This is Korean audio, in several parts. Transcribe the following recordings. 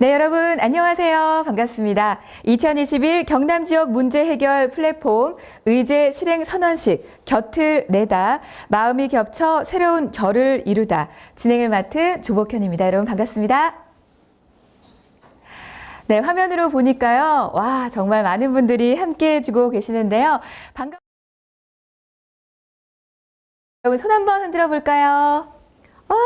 네, 여러분 안녕하세요. 반갑습니다. 2021 경남 지역 문제 해결 플랫폼 의제 실행 선언식 곁을 내다 마음이 겹쳐 새로운 결을 이루다 진행을 맡은 조복현입니다. 여러분 반갑습니다. 네, 화면으로 보니까요. 와, 정말 많은 분들이 함께 해주고 계시는데요. 여러분 손 한번 흔들어 볼까요? 와,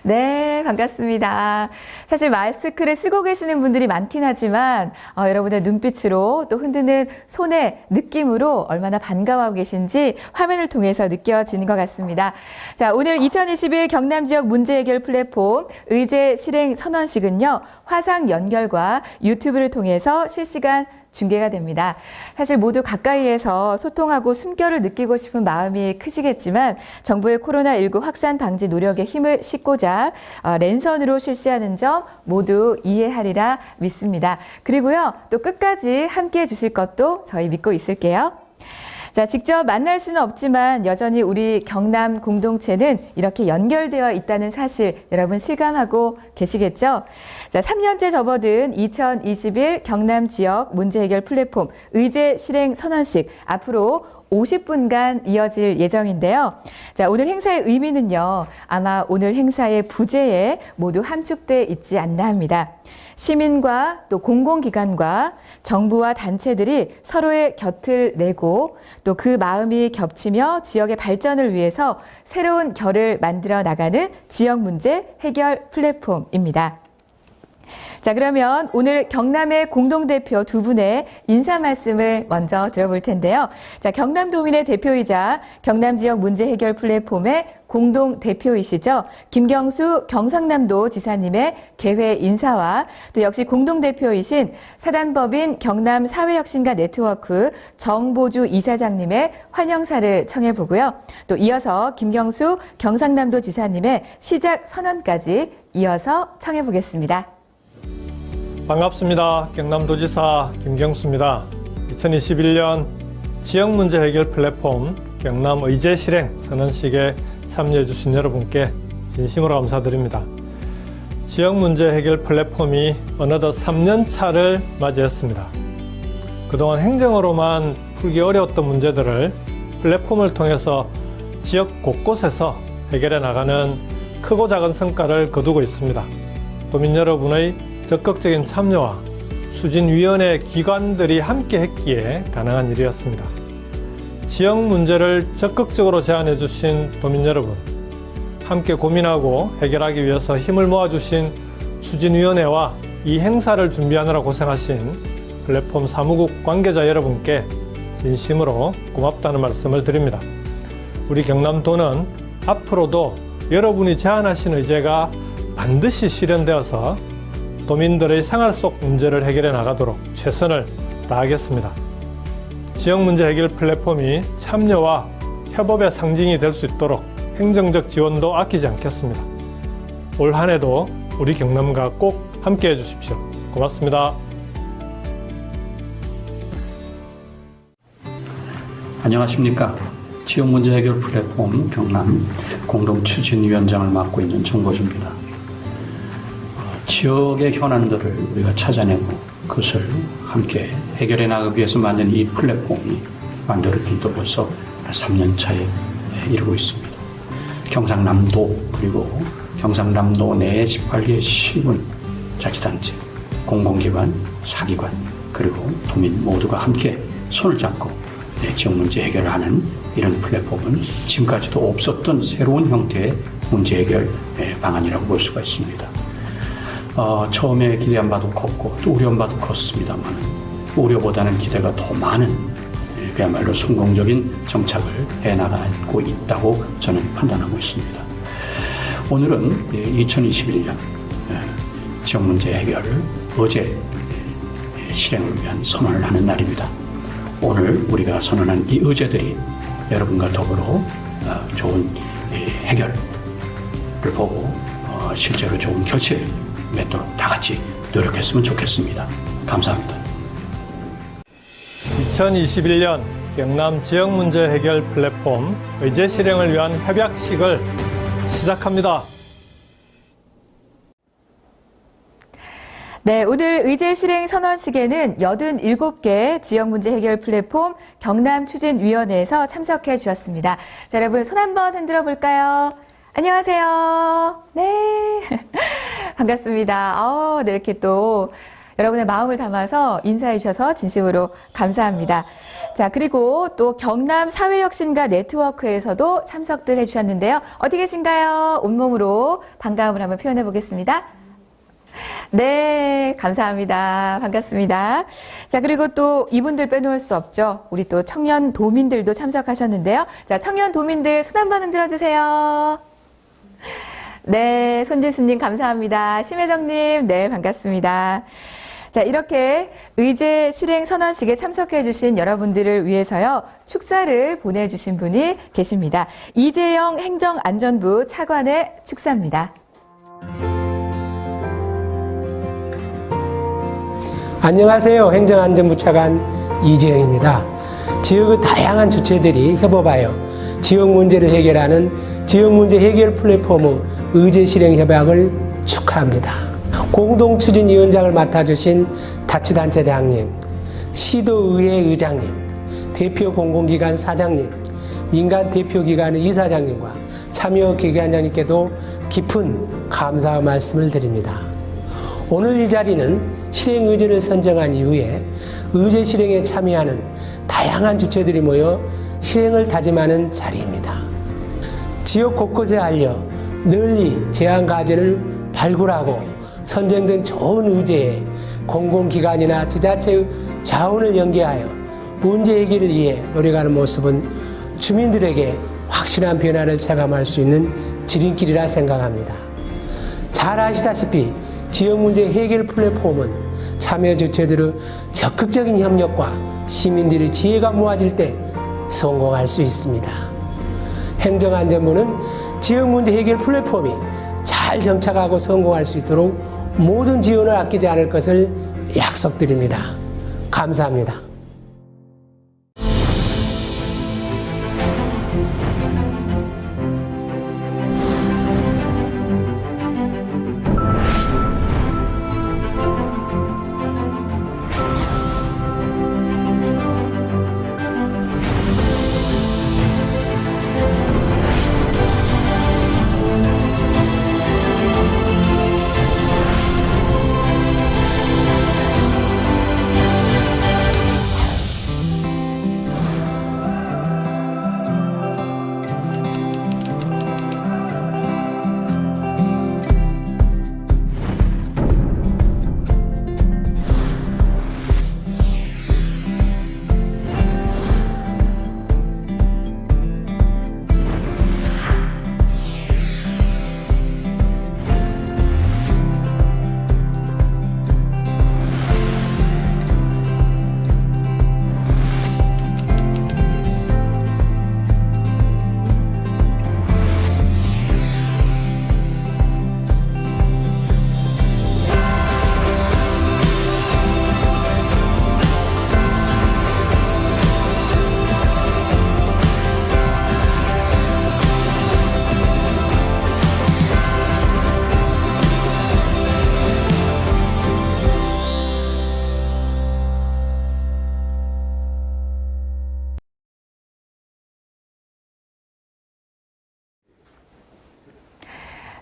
네, 반갑습니다. 사실 마스크를 쓰고 계시는 분들이 많긴 하지만 여러분의 눈빛으로 또 흔드는 손의 느낌으로 얼마나 반가워하고 계신지 화면을 통해서 느껴지는 것 같습니다. 자, 오늘 2021 경남 지역 문제 해결 플랫폼 의제 실행 선언식은요, 화상 연결과 유튜브를 통해서 실시간 중계가 됩니다. 사실 모두 가까이에서 소통하고 숨결을 느끼고 싶은 마음이 크시겠지만 정부의 코로나19 확산 방지 노력에 힘을 싣고자 랜선으로 실시하는 점 모두 이해하리라 믿습니다. 그리고요, 또 끝까지 함께 해주실 것도 저희 믿고 있을게요. 자, 직접 만날 수는 없지만 여전히 우리 경남 공동체는 이렇게 연결되어 있다는 사실 여러분 실감하고 계시겠죠? 자, 3년째 접어든 2021 경남 지역 문제 해결 플랫폼 의제 실행 선언식 앞으로 50분간 이어질 예정인데요. 자, 오늘 행사의 의미는요, 아마 오늘 행사의 부제에 모두 함축돼 있지 않나 합니다. 시민과 또 공공기관과 정부와 단체들이 서로의 곁을 내고 또 그 마음이 겹치며 지역의 발전을 위해서 새로운 결을 만들어 나가는 지역 문제 해결 플랫폼입니다. 자, 그러면 오늘 경남의 공동대표 두 분의 인사 말씀을 먼저 들어볼 텐데요. 자, 경남도민의 대표이자 경남 지역 문제 해결 플랫폼의 공동대표이시죠. 김경수 경상남도 지사님의 개회 인사와 또 역시 공동대표이신 사단법인 경남사회혁신가 네트워크 정보주 이사장님의 환영사를 청해보고요. 또 이어서 김경수 경상남도 지사님의 시작 선언까지 이어서 청해보겠습니다. 반갑습니다. 경남도지사 김경수입니다. 2021년 지역문제 해결 플랫폼 경남 의제 실행 선언식에 참여해 주신 여러분께 진심으로 감사드립니다. 지역문제 해결 플랫폼이 어느덧 3년 차를 맞이했습니다. 그동안 행정으로만 풀기 어려웠던 문제들을 플랫폼을 통해서 지역 곳곳에서 해결해 나가는 크고 작은 성과를 거두고 있습니다. 도민 여러분의 적극적인 참여와 추진위원회 기관들이 함께 했기에 가능한 일이었습니다. 지역 문제를 적극적으로 제안해 주신 도민 여러분, 함께 고민하고 해결하기 위해서 힘을 모아주신 추진위원회와 이 행사를 준비하느라 고생하신 플랫폼 사무국 관계자 여러분께 진심으로 고맙다는 말씀을 드립니다. 우리 경남도는 앞으로도 여러분이 제안하신 의제가 반드시 실현되어서 도민들의 생활 속 문제를 해결해 나가도록 최선을 다하겠습니다. 지역문제 해결 플랫폼이 참여와 협업의 상징이 될 수 있도록 행정적 지원도 아끼지 않겠습니다. 올 한 해도 우리 경남과 꼭 함께 해주십시오. 고맙습니다. 안녕하십니까. 지역문제 해결 플랫폼 경남 공동추진위원장을 맡고 있는 정보주입니다. 지역의 현안들을 우리가 찾아내고 그것을 함께 해결해 나가기 위해서 만든 이 플랫폼이 만들어진 지 벌써 3년 차에 이르고 있습니다. 경상남도 그리고 경상남도 내 18개 시군 자치단체, 공공기관, 사기관 그리고 도민 모두가 함께 손을 잡고 지역 문제 해결을 하는 이런 플랫폼은 지금까지도 없었던 새로운 형태의 문제 해결 방안이라고 볼 수가 있습니다. 처음에 기대한 바도 컸고 또 우려한 바도 컸습니다만 우려보다는 기대가 더 많은 그야말로 성공적인 정착을 해나가고 있다고 저는 판단하고 있습니다. 오늘은 2021년 지역문제 해결을 어제 실행을 위한 선언을 하는 날입니다. 오늘 우리가 선언한 이 의제들이 여러분과 더불어 좋은 해결을 보고 실제로 좋은 결실을 맺도록 다 같이 노력했으면 좋겠습니다. 감사합니다. 2021년 경남 지역문제 해결 플랫폼 의제 실행을 위한 협약식을 시작합니다. 네, 오늘 의제 실행 선언식에는 87개 지역문제 해결 플랫폼 경남추진위원회에서 참석해 주셨습니다. 자, 여러분 손 한번 흔들어 볼까요? 안녕하세요. 네, 반갑습니다. 네, 이렇게 또 여러분의 마음을 담아서 인사해 주셔서 진심으로 감사합니다. 자, 그리고 또 경남 사회혁신가 네트워크에서도 참석들 해주셨는데요. 어디 계신가요? 온몸으로 반가움을 한번 표현해 보겠습니다. 네, 감사합니다. 반갑습니다. 자, 그리고 또 이분들 빼놓을 수 없죠. 우리 또 청년 도민들도 참석하셨는데요. 자, 청년 도민들 손 한번 흔들어 주세요. 네, 손지수님 감사합니다. 심혜정님, 네, 반갑습니다. 자, 이렇게 의제 실행 선언식에 참석해 주신 여러분들을 위해서요, 축사를 보내주신 분이 계십니다. 이재영 행정안전부 차관의 축사입니다. 안녕하세요. 행정안전부 차관 이재영입니다. 지역의 다양한 주체들이 협업하여 지역 문제를 해결하는 지역문제 해결 플랫폼의 의제 실행 협약을 축하합니다. 공동추진위원장을 맡아주신 자치단체장님, 시도의회 의장님, 대표 공공기관 사장님, 민간 대표기관 이사장님과 참여기관장님께도 깊은 감사의 말씀을 드립니다. 오늘 이 자리는 실행 의제를 선정한 이후에 의제 실행에 참여하는 다양한 주체들이 모여 실행을 다짐하는 자리입니다. 지역 곳곳에 알려 널리 제안 과제를 발굴하고 선정된 좋은 의제에 공공기관이나 지자체의 자원을 연계하여 문제 해결을 위해 노력하는 모습은 주민들에게 확실한 변화를 체감할 수 있는 지름길이라 생각합니다. 잘 아시다시피 지역문제 해결 플랫폼은 참여 주체들의 적극적인 협력과 시민들의 지혜가 모아질 때 성공할 수 있습니다. 행정안전부는 지역문제 해결 플랫폼이 잘 정착하고 성공할 수 있도록 모든 지원을 아끼지 않을 것을 약속드립니다. 감사합니다.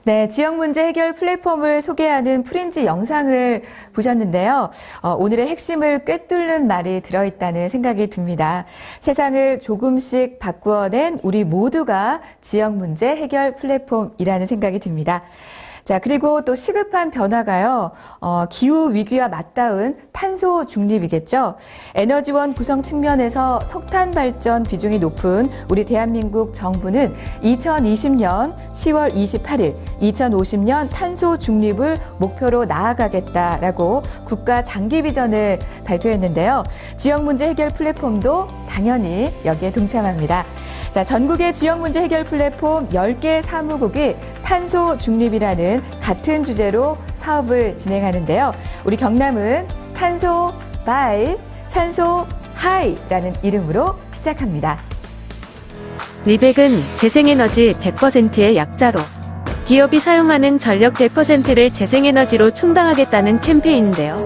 네, 지역문제 해결 플랫폼을 소개하는 프린지 영상을 보셨는데요. 오늘의 핵심을 꿰뚫는 말이 들어있다는 생각이 듭니다. 세상을 조금씩 바꾸어낸 우리 모두가 지역문제 해결 플랫폼이라는 생각이 듭니다. 자, 그리고 또 시급한 변화가요, 기후 위기와 맞닿은 탄소 중립이겠죠. 에너지원 구성 측면에서 석탄 발전 비중이 높은 우리 대한민국 정부는 2020년 10월 28일, 2050년 탄소 중립을 목표로 나아가겠다라고 국가 장기 비전을 발표했는데요. 지역 문제 해결 플랫폼도 당연히 여기에 동참합니다. 자, 전국의 지역 문제 해결 플랫폼 10개 사무국이 탄소 중립이라는 같은 주제로 사업을 진행하는데요. 우리 경남은 탄소 바이, 산소 하이라는 이름으로 시작합니다. 리백은 재생에너지 100%의 약자로 기업이 사용하는 전력 100%를 재생에너지로 충당하겠다는 캠페인인데요.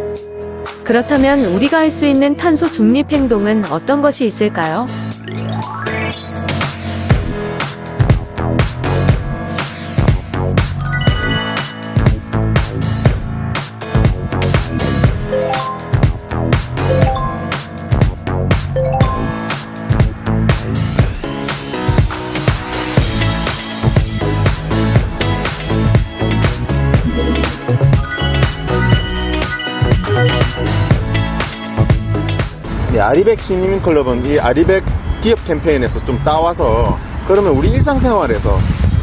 그렇다면 우리가 할 수 있는 탄소 중립 행동은 어떤 것이 있을까요? 아리백 시민클럽은 이 아리백 기업 캠페인에서 좀 따와서 그러면 우리 일상생활에서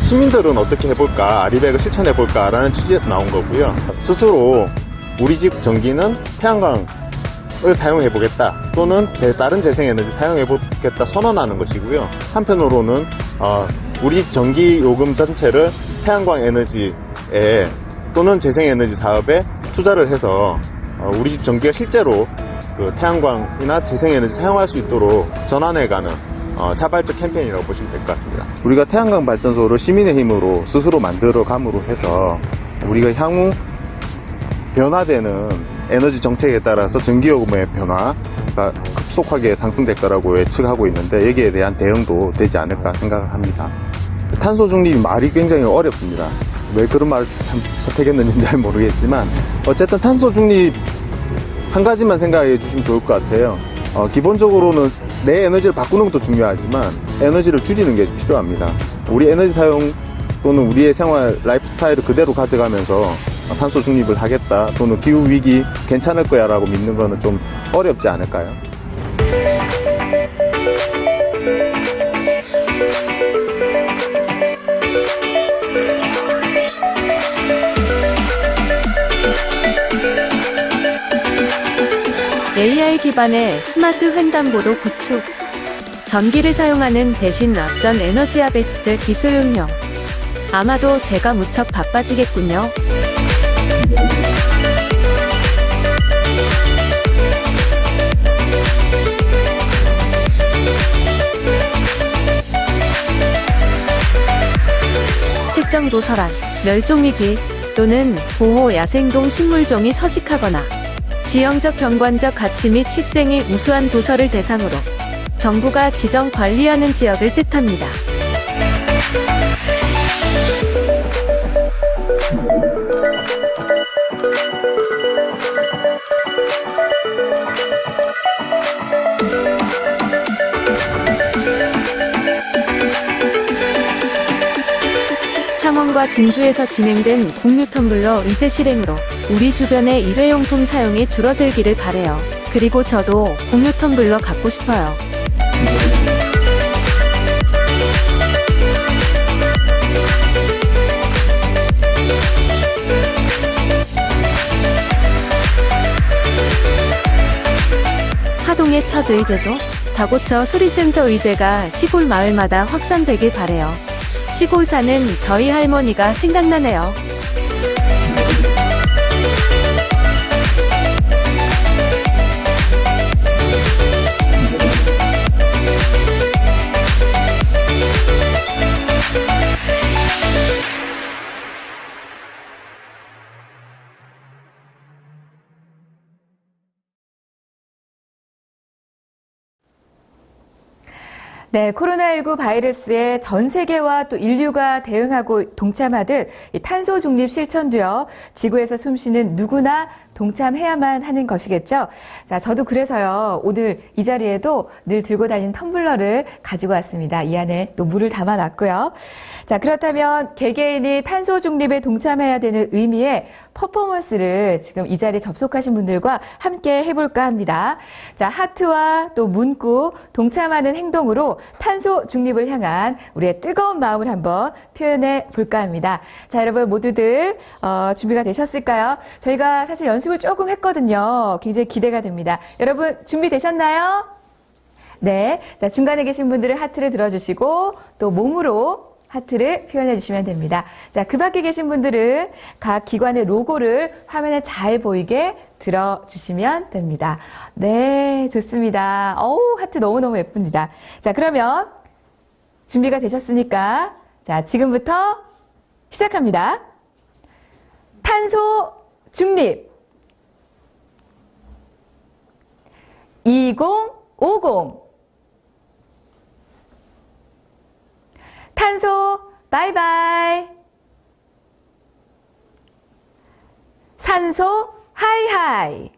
시민들은 어떻게 해볼까, 아리백을 실천해볼까 라는 취지에서 나온 거고요. 스스로 우리 집 전기는 태양광을 사용해보겠다 또는 다른 재생에너지 사용해보겠다 선언하는 것이고요. 한편으로는 우리 집 전기 요금 전체를 태양광 에너지에 또는 재생에너지 사업에 투자를 해서 우리 집 전기가 실제로 그 태양광이나 재생에너지 사용할 수 있도록 전환해가는 자발적 캠페인이라고 보시면 될 것 같습니다. 우리가 태양광 발전소를 시민의 힘으로 스스로 만들어감으로 해서 우리가 향후 변화되는 에너지 정책에 따라서 전기요금의 변화가 급속하게 상승될 거라고 예측하고 있는데 여기에 대한 대응도 되지 않을까 생각을 합니다. 탄소 중립이 말이 굉장히 어렵습니다. 왜 그런 말을 선택했는지는 잘 모르겠지만 어쨌든 탄소 중립 한 가지만 생각해 주시면 좋을 것 같아요. 기본적으로는 내 에너지를 바꾸는 것도 중요하지만 에너지를 줄이는 게 필요합니다. 우리 에너지 사용 또는 우리의 생활 라이프 스타일을 그대로 가져가면서 탄소 중립을 하겠다 또는 기후 위기 괜찮을 거야 라고 믿는 거는 좀 어렵지 않을까요? AI 기반의 스마트 횡단보도 구축, 전기를 사용하는 대신 앞전 에너지 하베스트 기술 응용. 아마도 제가 무척 바빠지겠군요. 특정 도서란, 멸종위기 또는 보호 야생동 식물종이 서식하거나 지형적 경관적 가치 및 식생이 우수한 도서를 대상으로 정부가 지정 관리하는 지역을 뜻합니다. 창원과 진주에서 진행된 공유 텀블러 의제 실행으로 우리 주변의 일회용품 사용이 줄어들기를 바래요. 그리고 저도 공유 텀블러 갖고 싶어요. 하동의 첫 의제죠. 다고처 수리센터 의제가 시골 마을마다 확산되길 바래요. 시골 사는 저희 할머니가 생각나네요. 네, 코로나19 바이러스에 전 세계와 또 인류가 대응하고 동참하듯 이 탄소 중립 실천도요, 지구에서 숨쉬는 누구나 동참해야만 하는 것이겠죠. 자, 저도 그래서요, 오늘 이 자리에도 늘 들고 다니는 텀블러를 가지고 왔습니다. 이 안에 또 물을 담아놨고요. 자, 그렇다면 개개인이 탄소 중립에 동참해야 되는 의미의 퍼포먼스를 지금 이 자리에 접속하신 분들과 함께 해볼까 합니다. 자, 하트와 또 문구, 동참하는 행동으로 탄소 중립을 향한 우리의 뜨거운 마음을 한번 표현해 볼까 합니다. 자, 여러분 모두들 준비가 되셨을까요? 저희가 사실 연습을 조금 했거든요. 굉장히 기대가 됩니다. 여러분 준비되셨나요? 네. 자, 중간에 계신 분들은 하트를 들어주시고 또 몸으로 하트를 표현해 주시면 됩니다. 자, 그 밖에 계신 분들은 각 기관의 로고를 화면에 잘 보이게 들어주시면 됩니다. 네, 좋습니다. 어우, 하트 너무너무 예쁩니다. 자, 그러면 준비가 되셨으니까 자, 지금부터 시작합니다. 탄소 중립 2050 탄소 바이바이 산소 하이하이.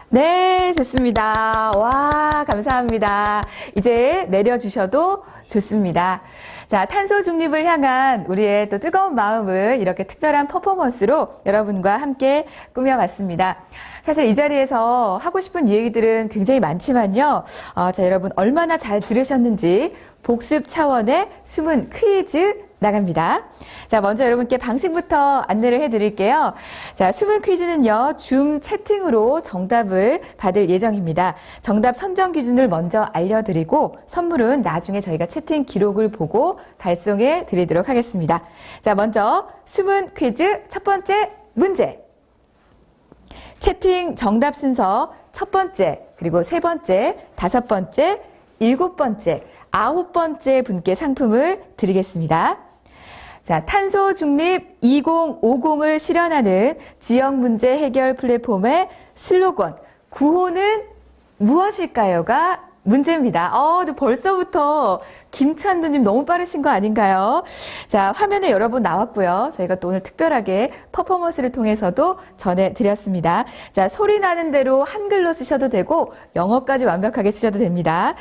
네, 좋습니다. 와, 감사합니다. 이제 내려주셔도 좋습니다. 자, 탄소 중립을 향한 우리의 또 뜨거운 마음을 이렇게 특별한 퍼포먼스로 여러분과 함께 꾸며봤습니다. 사실 이 자리에서 하고 싶은 얘기들은 굉장히 많지만요. 자, 여러분 얼마나 잘 들으셨는지 복습 차원의 숨은 퀴즈 나갑니다. 자, 먼저 여러분께 방식부터 안내를 해드릴게요. 자, 숨은 퀴즈는요, 줌 채팅으로 정답을 받을 예정입니다. 정답 선정 기준을 먼저 알려드리고 선물은 나중에 저희가 채팅 기록을 보고 발송해 드리도록 하겠습니다. 자, 먼저 숨은 퀴즈 첫 번째 문제. 채팅 정답 순서 첫 번째, 그리고 세 번째, 다섯 번째, 일곱 번째, 아홉 번째 분께 상품을 드리겠습니다. 자, 탄소 중립 2050을 실현하는 지역 문제 해결 플랫폼의 슬로건 구호는 무엇일까요가 문제입니다. 근데 벌써부터 김찬두님 너무 빠르신 거 아닌가요? 자, 화면에 여러 분 나왔고요. 저희가 또 오늘 특별하게 퍼포먼스를 통해서도 전해드렸습니다. 자, 소리 나는 대로 한글로 쓰셔도 되고 영어까지 완벽하게 쓰셔도 됩니다.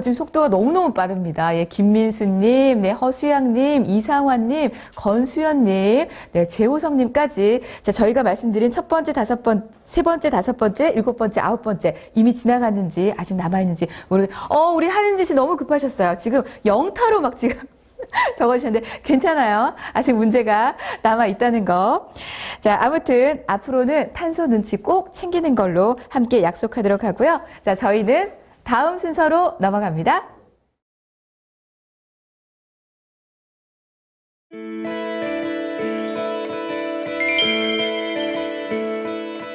지금 속도가 너무너무 빠릅니다. 예, 김민수님, 네, 허수양님, 이상환님, 건수연님, 네, 재호성님까지. 자, 저희가 말씀드린 첫 번째, 세 번째, 다섯 번째, 일곱 번째, 아홉 번째 이미 지나갔는지 아직 남아있는지 우리 하는지 씨 너무 급하셨어요. 지금 영타로 막 지금 적어주셨는데 괜찮아요. 아직 문제가 남아있다는 거. 자, 아무튼 앞으로는 탄소 눈치 꼭 챙기는 걸로 함께 약속하도록 하고요. 자, 저희는 다음 순서로 넘어갑니다.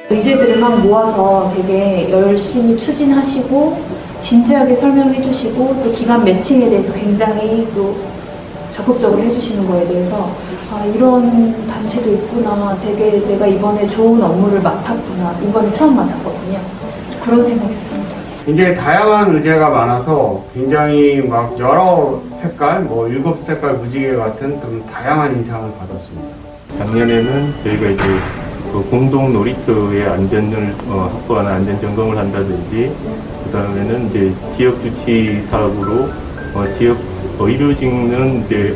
의제들을 막 모아서 되게 열심히 추진하시고 진지하게 설명해 주시고 또 기관 매칭에 대해서 굉장히 또 적극적으로 해주시는 거에 대해서 이런 단체도 있구나, 되게 내가 이번에 좋은 업무를 맡았구나, 이번에 처음 맡았거든요. 그런 생각했습니다. 굉장히 다양한 의제가 많아서 굉장히 막 여러 색깔, 7색깔 무지개 같은 좀 다양한 인상을 받았습니다. 작년에는 저희가 이제 공동 놀이터의 안전을 확보하는 안전 점검을 한다든지, 그 다음에는 이제 지역 주치 사업으로 지역 의료직는 이제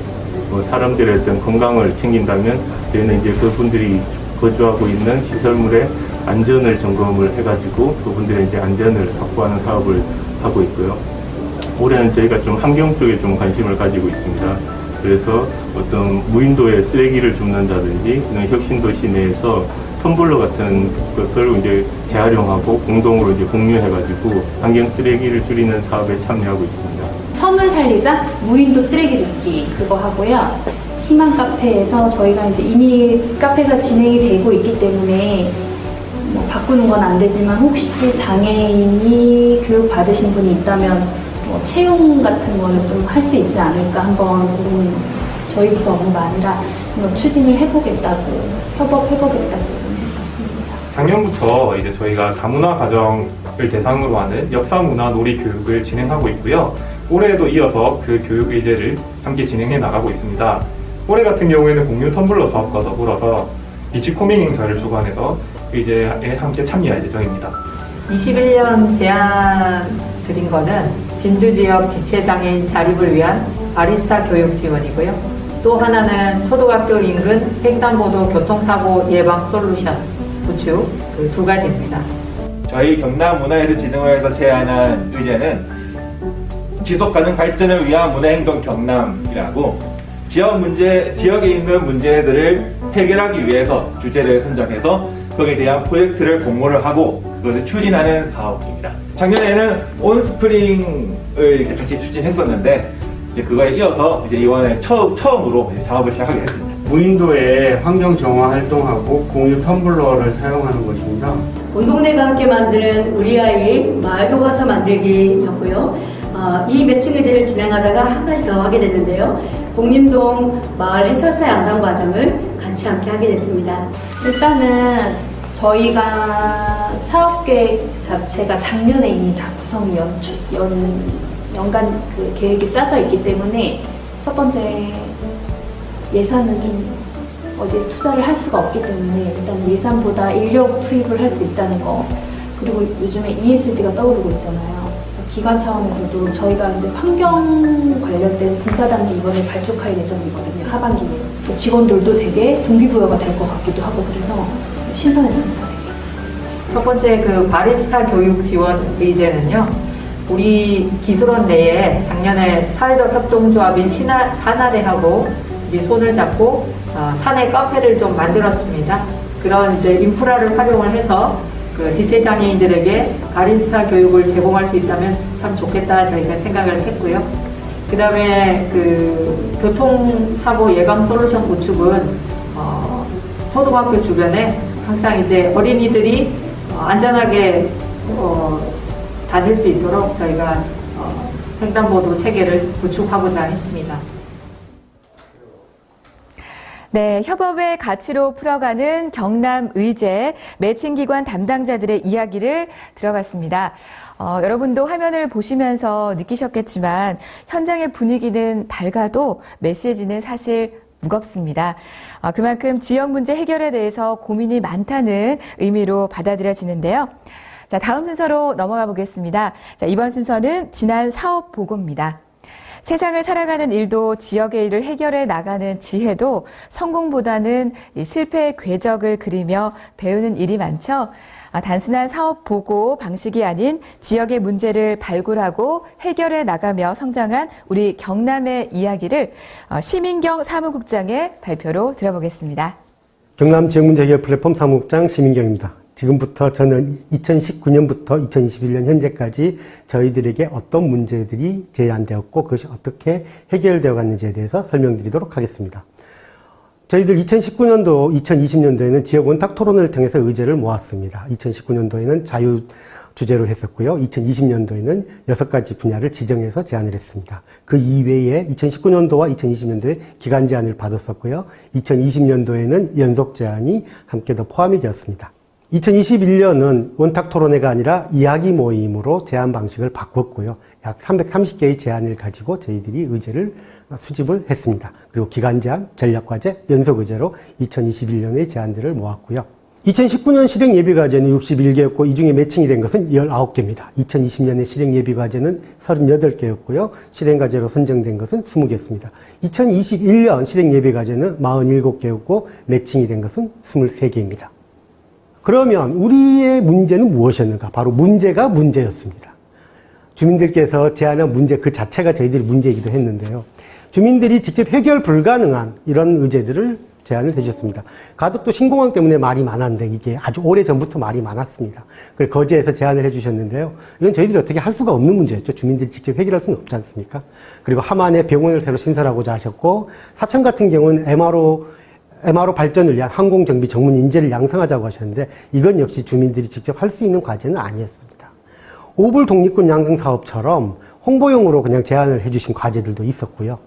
사람들의 어떤 건강을 챙긴다면 저희는 이제 그분들이 거주하고 있는 시설물의 안전을 점검을 해가지고 그분들의 이제 안전을 확보하는 사업을 하고 있고요. 올해는 저희가 좀 환경 쪽에 좀 관심을 가지고 있습니다. 그래서 어떤 무인도에 쓰레기를 줍는다든지 혁신도시 내에서 텀블러 같은 것을 이제 재활용하고 공동으로 이제 공유해가지고 환경 쓰레기를 줄이는 사업에 참여하고 있습니다. 섬을 살리자 무인도 쓰레기 줍기 그거 하고요. 희망 카페에서 저희가 이제 이미 카페가 진행이 되고 있기 때문에 바꾸는 건 안 되지만 혹시 장애인이 교육 받으신 분이 있다면 채용 같은 거는 좀 할 수 있지 않을까 한번 저희 부서 업무가 아니라 추진을 해보겠다고 협업해보겠다고 했었습니다. 작년부터 이제 저희가 다문화 가정을 대상으로 하는 역사문화 놀이 교육을 진행하고 있고요. 올해에도 이어서 그 교육 의제를 함께 진행해 나가고 있습니다. 올해 같은 경우에는 공유 텀블러 사업과 더불어서 비치 코밍 행사를 주관해서 의제에 함께 참여할 예정입니다. 21년 제안 드린 거는 진주 지역 지체장애인 자립을 위한 바리스타 교육 지원이고요. 또 하나는 초등학교 인근 횡단보도 교통사고 예방 솔루션 구축 그 두 가지입니다. 저희 경남문화예술 진흥원에서 제안한 의제는 지속가능 발전을 위한 문화행동 경남이라고 지역에 있는 문제들을 해결하기 위해서 주제를 선정해서 거기에 대한 프로젝트를 공모를 하고 그것을 추진하는 사업입니다. 작년에는 온스프링을 이제 같이 추진했었는데 이제 그거에 이어서 이제 이번에 처음으로 이제 사업을 시작하게 됐습니다. 무인도에 환경 정화 활동하고 공유 텀블러를 사용하는 것입니다. 운동대가 함께 만드는 우리 아이 마을 교과서 만들기였고요. 이 매칭 의제를 진행하다가 한 가지 더 하게 됐는데요. 복림동 마을 해설사 양성 과정을 같이 함께 하게 됐습니다. 일단은 저희가 사업계획 자체가 작년에 이미 다 구성이 연간 그 계획이 짜져 있기 때문에 첫 번째 예산은 좀 어디에 투자를 할 수가 없기 때문에 일단 예산보다 인력 투입을 할 수 있다는 거, 그리고 요즘에 ESG가 떠오르고 있잖아요. 그래서 기관 차원에서도 저희가 이제 환경 관련된 봉사단이 이번에 발족할 예정이거든요. 하반기에. 또 직원들도 되게 동기부여가 될 것 같기도 하고 그래서 신선했습니다. 첫 번째 그 바리스타 교육 지원 의제는요. 우리 기술원 내에 작년에 사회적 협동조합인 사나래하고 우리 손을 잡고 사내 카페를 좀 만들었습니다. 그런 이제 인프라를 활용을 해서 그 지체장애인들에게 바리스타 교육을 제공할 수 있다면 참 좋겠다 저희가 생각을 했고요. 그 다음에 그 교통사고 예방 솔루션 구축은 초등학교 주변에 항상 이제 어린이들이 안전하게 다닐 수 있도록 저희가 횡단보도 체계를 구축하고자 했습니다. 네, 협업의 가치로 풀어가는 경남 의제 매칭기관 담당자들의 이야기를 들어봤습니다. 여러분도 화면을 보시면서 느끼셨겠지만 현장의 분위기는 밝아도 메시지는 사실 무겁습니다. 그만큼 지역 문제 해결에 대해서 고민이 많다는 의미로 받아들여지는데요. 자, 다음 순서로 넘어가 보겠습니다. 자, 이번 순서는 지난 사업 보고입니다. 세상을 살아가는 일도 지역의 일을 해결해 나가는 지혜도 성공보다는 실패의 궤적을 그리며 배우는 일이 많죠. 단순한 사업 보고 방식이 아닌 지역의 문제를 발굴하고 해결해 나가며 성장한 우리 경남의 이야기를 시민경 사무국장의 발표로 들어보겠습니다. 경남 지역문제 해결 플랫폼 사무국장 시민경입니다. 지금부터 저는 2019년부터 2021년 현재까지 저희들에게 어떤 문제들이 제안되었고 그것이 어떻게 해결되어 갔는지에 대해서 설명드리도록 하겠습니다. 저희들 2019년도, 2020년도에는 지역 원탁 토론을 통해서 의제를 모았습니다. 2019년도에는 자유 주제로 했었고요. 2020년도에는 6가지 분야를 지정해서 제안을 했습니다. 그 이외에 2019년도와 2020년도에 기간 제안을 받았었고요. 2020년도에는 연속 제안이 함께 더 포함이 되었습니다. 2021년은 원탁 토론회가 아니라 이야기 모임으로 제안 방식을 바꿨고요. 약 330개의 제안을 가지고 저희들이 의제를 수집을 했습니다. 그리고 기간 제안, 전략 과제, 연속 의제로 2021년의 제안들을 모았고요. 2019년 실행 예비 과제는 61개였고 이 중에 매칭이 된 것은 19개입니다. 2020년에 실행 예비 과제는 38개였고요. 실행 과제로 선정된 것은 20개였습니다. 2021년 실행 예비 과제는 47개였고 매칭이 된 것은 23개입니다. 그러면 우리의 문제는 무엇이었는가? 바로 문제가 문제였습니다. 주민들께서 제안한 문제 그 자체가 저희들의 문제이기도 했는데요. 주민들이 직접 해결 불가능한 이런 의제들을 제안을 해주셨습니다. 가덕도 신공항 때문에 말이 많았는데 이게 아주 오래전부터 말이 많았습니다. 그래서 거제에서 제안을 해주셨는데요. 이건 저희들이 어떻게 할 수가 없는 문제였죠. 주민들이 직접 해결할 수는 없지 않습니까? 그리고 함안에 병원을 새로 신설하고자 하셨고 사천 같은 경우는 MRO 발전을 위한 항공정비 전문 인재를 양성하자고 하셨는데 이건 역시 주민들이 직접 할 수 있는 과제는 아니었습니다. 오불 독립군 양성 사업처럼 홍보용으로 그냥 제안을 해주신 과제들도 있었고요.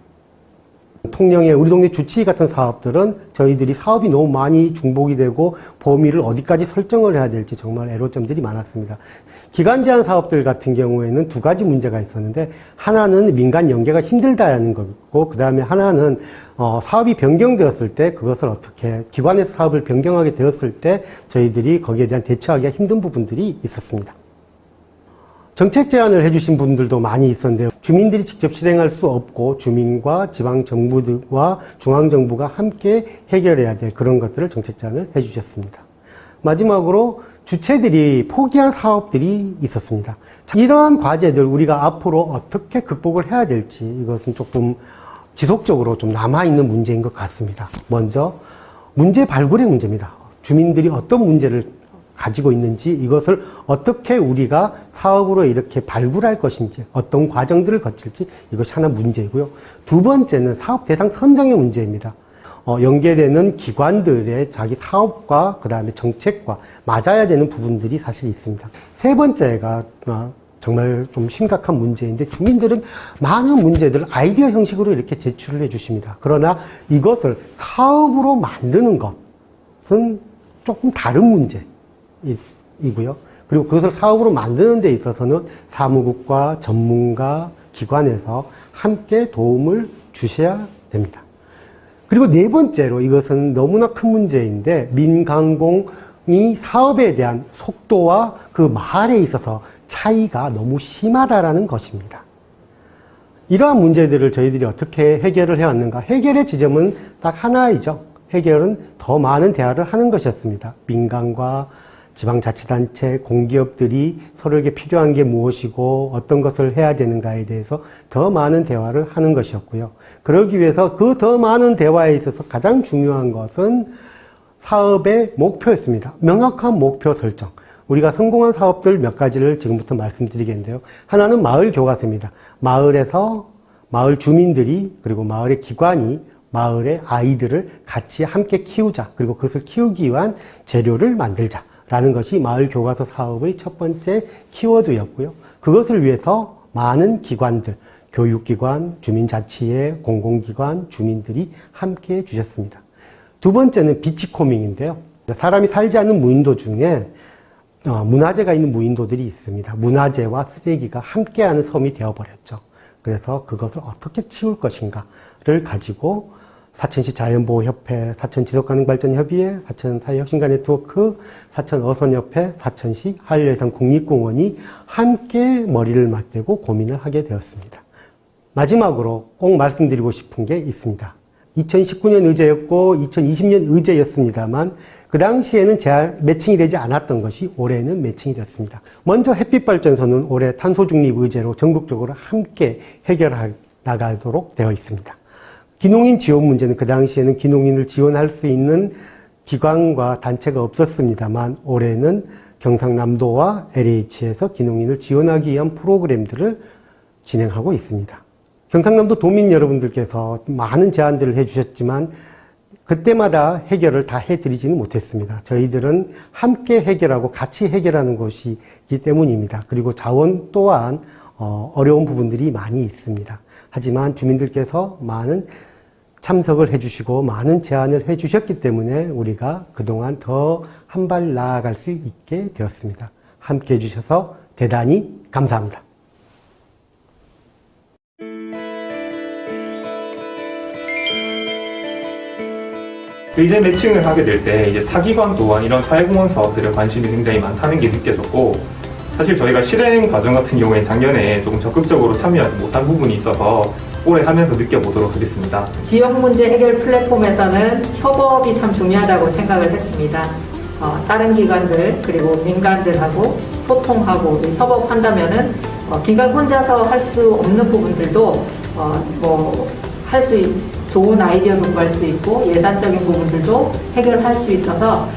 통영의 우리 동네 주치 같은 사업들은 저희들이 사업이 너무 많이 중복이 되고 범위를 어디까지 설정을 해야 될지 정말 애로점들이 많았습니다. 기간 제한 사업들 같은 경우에는 2가지 문제가 있었는데 하나는 민간 연계가 힘들다는 거고 그 다음에 하나는 사업이 변경되었을 때 그것을 어떻게 기관에서 사업을 변경하게 되었을 때 저희들이 거기에 대한 대처하기가 힘든 부분들이 있었습니다. 정책 제안을 해주신 분들도 많이 있었는데요. 주민들이 직접 실행할 수 없고 주민과 지방정부와 중앙정부가 함께 해결해야 될 그런 것들을 정책 제안을 해주셨습니다. 마지막으로 주체들이 포기한 사업들이 있었습니다. 이러한 과제들 우리가 앞으로 어떻게 극복을 해야 될지 이것은 조금 지속적으로 좀 남아있는 문제인 것 같습니다. 먼저 문제 발굴의 문제입니다. 주민들이 어떤 문제를 가지고 있는지 이것을 어떻게 우리가 사업으로 이렇게 발굴할 것인지 어떤 과정들을 거칠지 이것이 하나 문제이고요. 2번째는 사업 대상 선정의 문제입니다. 연계되는 기관들의 자기 사업과 그 다음에 정책과 맞아야 되는 부분들이 사실 있습니다. 3번째가 정말 좀 심각한 문제인데 주민들은 많은 문제들을 아이디어 형식으로 이렇게 제출을 해 주십니다. 그러나 이것을 사업으로 만드는 것은 조금 다른 문제이고요. 그리고 그것을 사업으로 만드는 데 있어서는 사무국과 전문가 기관에서 함께 도움을 주셔야 됩니다. 그리고 네 번째로 이것은 너무나 큰 문제인데 민간공이 사업에 대한 속도와 그 말에 있어서 차이가 너무 심하다라는 것입니다. 이러한 문제들을 저희들이 어떻게 해결을 해왔는가? 해결의 지점은 딱 하나이죠. 해결은 더 많은 대화를 하는 것이었습니다. 민간과 지방자치단체, 공기업들이 서로에게 필요한 게 무엇이고 어떤 것을 해야 되는가에 대해서 더 많은 대화를 하는 것이었고요. 그러기 위해서 그 더 많은 대화에 있어서 가장 중요한 것은 사업의 목표였습니다. 명확한 목표 설정. 우리가 성공한 사업들 몇 가지를 지금부터 말씀드리겠는데요. 하나는 마을 교과서입니다. 마을에서 마을 주민들이 그리고 마을의 기관이 마을의 아이들을 같이 함께 키우자. 그리고 그것을 키우기 위한 재료를 만들자. 라는 것이 마을 교과서 사업의 첫 번째 키워드였고요. 그것을 위해서 많은 기관들, 교육기관, 주민자치회, 공공기관, 주민들이 함께 해주셨습니다. 두 번째는 비치코밍인데요. 사람이 살지 않는 무인도 중에 문화재가 있는 무인도들이 있습니다. 문화재와 쓰레기가 함께하는 섬이 되어버렸죠. 그래서 그것을 어떻게 치울 것인가를 가지고 사천시 자연보호협회, 사천지속가능발전협의회, 사천사회혁신가 네트워크, 사천어선협회, 사천시 한려해상 국립공원이 함께 머리를 맞대고 고민을 하게 되었습니다. 마지막으로 꼭 말씀드리고 싶은 게 있습니다. 2019년 의제였고 2020년 의제였습니다만 그 당시에는 매칭이 되지 않았던 것이 올해는 매칭이 됐습니다. 먼저 햇빛발전소는 올해 탄소중립 의제로 전국적으로 함께 해결해 나가도록 되어 있습니다. 기농인 지원 문제는 그 당시에는 기농인을 지원할 수 있는 기관과 단체가 없었습니다만 올해는 경상남도와 LH에서 기농인을 지원하기 위한 프로그램들을 진행하고 있습니다. 경상남도 도민 여러분들께서 많은 제안들을 해주셨지만 그때마다 해결을 다 해드리지는 못했습니다. 저희들은 함께 해결하고 같이 해결하는 것이기 때문입니다. 그리고 자원 또한 어려운 부분들이 많이 있습니다. 하지만 주민들께서 많은 참석을 해주시고 많은 제안을 해주셨기 때문에 우리가 그동안 더 한 발 나아갈 수 있게 되었습니다. 함께 해주셔서 대단히 감사합니다. 의제 매칭을 하게 될 때 이제 타기관 또한 이런 사회공헌 사업들에 관심이 굉장히 많다는 게 느껴졌고, 사실 저희가 실행 과정 같은 경우에 작년에 조금 적극적으로 참여하지 못한 부분이 있어서 올해 하면서 느껴보도록 하겠습니다. 지역 문제 해결 플랫폼에서는 협업이 참 중요하다고 생각을 했습니다. 다른 기관들 그리고 민간들하고 소통하고 협업한다면은 기관 혼자서 할 수 없는 부분들도 좋은 아이디어도 구할 수 있고 예산적인 부분들도 해결할 수 있어서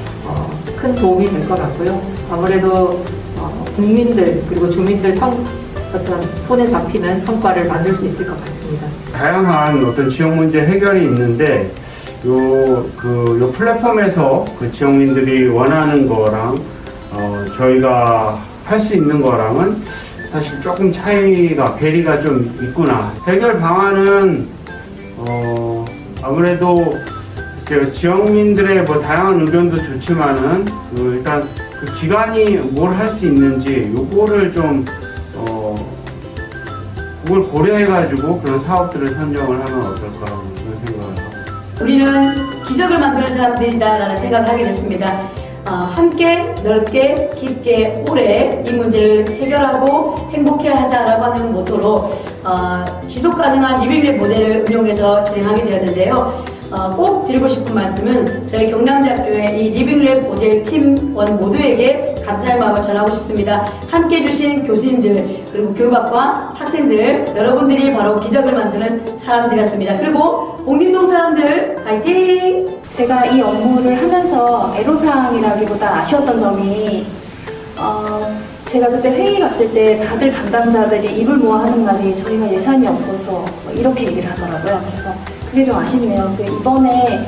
큰 도움이 될 것 같고요. 아무래도 국민들 그리고 주민들 어떤 손에 잡히는 성과를 만들 수 있을 것 같습니다. 다양한 어떤 지역 문제 해결이 있는데 요 플랫폼에서 그 지역민들이 원하는 거랑 저희가 할 수 있는 거랑은 사실 조금 괴리가 좀 있구나. 해결 방안은 아무래도 지역민들의 다양한 의견도 좋지만은 일단 그 기관이 뭘 할 수 있는지 요거를 좀 그걸 고려해가지고 그런 사업들을 선정을 하면 어떨까 그런 생각을 하고. 우리는 기적을 만드는 사람들이다라는 생각을 하게 됐습니다. 함께 넓게 깊게 오래 이 문제를 해결하고 행복해하자라고 하는 모토로 지속가능한 리빙랩 모델을 운용해서 진행하게 되었는데요. 꼭 드리고 싶은 말씀은 저희 경남대학교의 이 리빙랩 모델 팀원 모두에게 감사의 마음을 전하고 싶습니다. 함께 해주신 교수님들 그리고 교육학과 학생들 여러분들이 바로 기적을 만드는 사람들이었습니다. 그리고 옥림동 사람들 파이팅! 제가 이 업무를 하면서 애로사항이라기보다 아쉬웠던 점이 제가 그때 회의 갔을 때 다들 담당자들이 입을 모아 하는 말이 저희가 예산이 없어서 이렇게 얘기를 하더라고요. 그래서 그게 좀 아쉽네요. 이번에